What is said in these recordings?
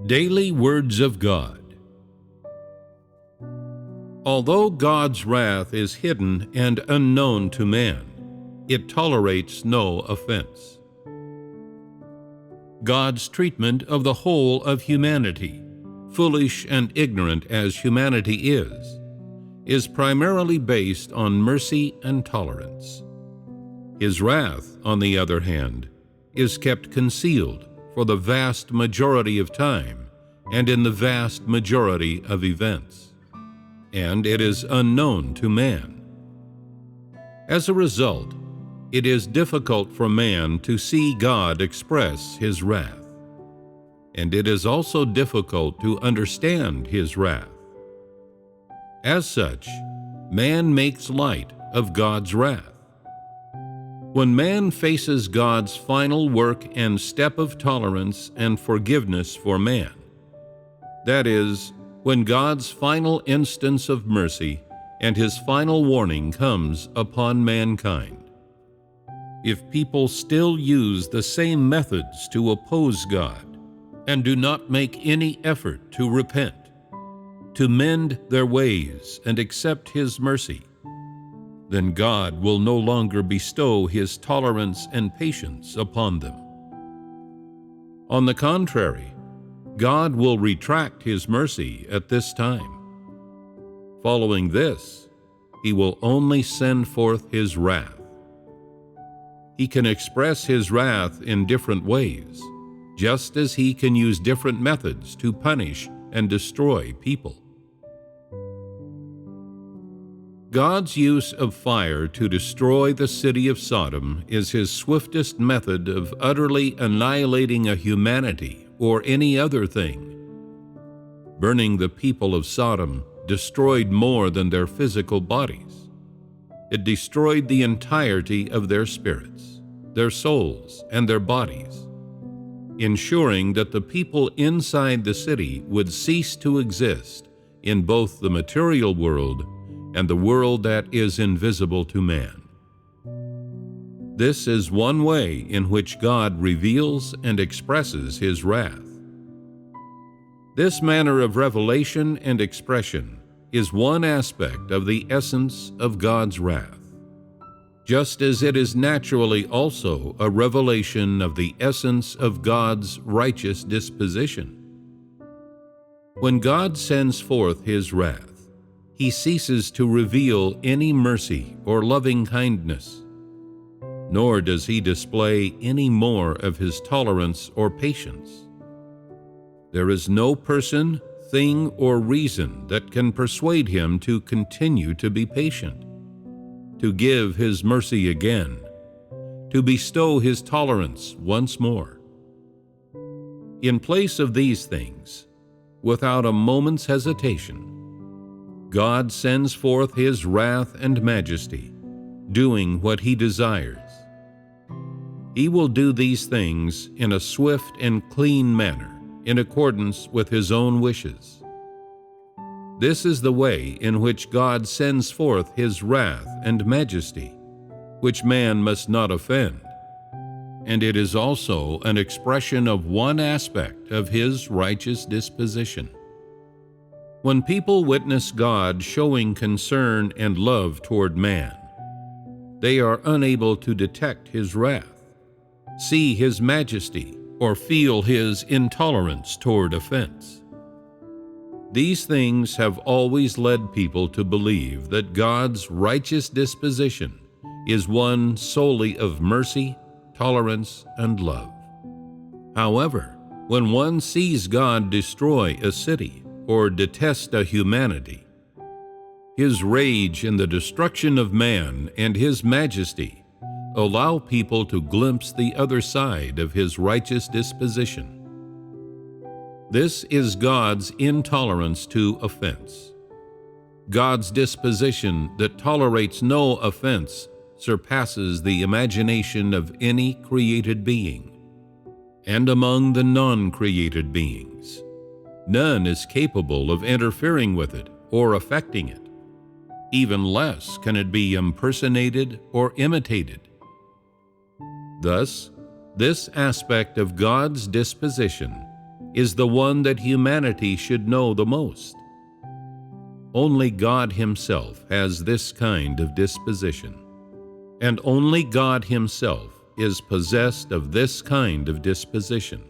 Daily Words of God. Although God's wrath is hidden and unknown to man, it tolerates no offense. God's treatment of the whole of humanity, foolish and ignorant as humanity is primarily based on mercy and tolerance. His wrath, on the other hand, is kept concealed for the vast majority of time and in the vast majority of events, and it is unknown to man. As a result, it is difficult for man to see God express his wrath, and it is also difficult to understand his wrath. As such, man makes light of God's wrath. When man faces God's final work and step of tolerance and forgiveness for man, that is, when God's final instance of mercy and his final warning comes upon mankind, if people still use the same methods to oppose God and do not make any effort to repent, to mend their ways and accept his mercy, then God will no longer bestow his tolerance and patience upon them. On the contrary, God will retract his mercy at this time. Following this, he will only send forth his wrath. He can express his wrath in different ways, just as he can use different methods to punish and destroy people. God's use of fire to destroy the city of Sodom is his swiftest method of utterly annihilating a humanity or any other thing. Burning the people of Sodom destroyed more than their physical bodies. It destroyed the entirety of their spirits, their souls, and their bodies, ensuring that the people inside the city would cease to exist in both the material world and the world that is invisible to man. This is one way in which God reveals and expresses his wrath. This manner of revelation and expression is one aspect of the essence of God's wrath, just as it is naturally also a revelation of the essence of God's righteous disposition. When God sends forth his wrath, he ceases to reveal any mercy or loving kindness, nor does he display any more of his tolerance or patience. There is no person, thing, or reason that can persuade him to continue to be patient, to give his mercy again, to bestow his tolerance once more. In place of these things, without a moment's hesitation, God sends forth his wrath and majesty, doing what he desires. He will do these things in a swift and clean manner, in accordance with his own wishes. This is the way in which God sends forth his wrath and majesty, which man must not offend, and it is also an expression of one aspect of his righteous disposition. When people witness God showing concern and love toward man, they are unable to detect his wrath, see his majesty, or feel his intolerance toward offense. These things have always led people to believe that God's righteous disposition is one solely of mercy, tolerance, and love. However, when one sees God destroy a city or detest a humanity, his rage in the destruction of man and his majesty allow people to glimpse the other side of his righteous disposition. This is God's intolerance to offense. God's disposition that tolerates no offense surpasses the imagination of any created being. And among the non-created beings, none is capable of interfering with it or affecting it. Even less can it be impersonated or imitated. Thus, this aspect of God's disposition is the one that humanity should know the most. Only God Himself has this kind of disposition, and only God Himself is possessed of this kind of disposition.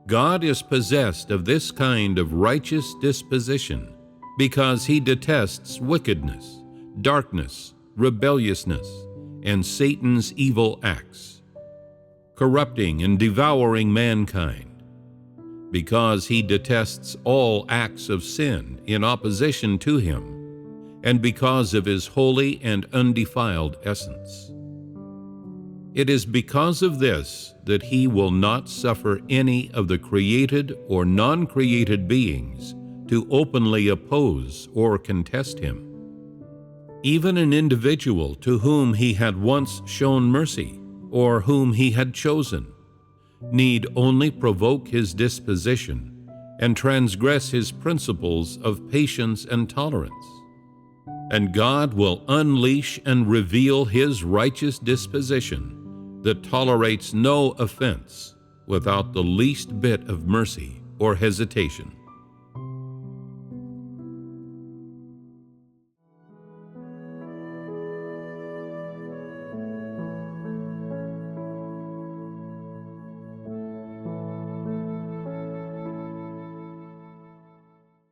God is possessed of this kind of righteous disposition because He detests wickedness, darkness, rebelliousness, and Satan's evil acts, corrupting and devouring mankind, because He detests all acts of sin in opposition to Him, and because of His holy and undefiled essence. It is because of this that He will not suffer any of the created or non-created beings to openly oppose or contest Him. Even an individual to whom He had once shown mercy, or whom He had chosen, need only provoke His disposition and transgress His principles of patience and tolerance, and God will unleash and reveal His righteous disposition that tolerates no offense without the least bit of mercy or hesitation.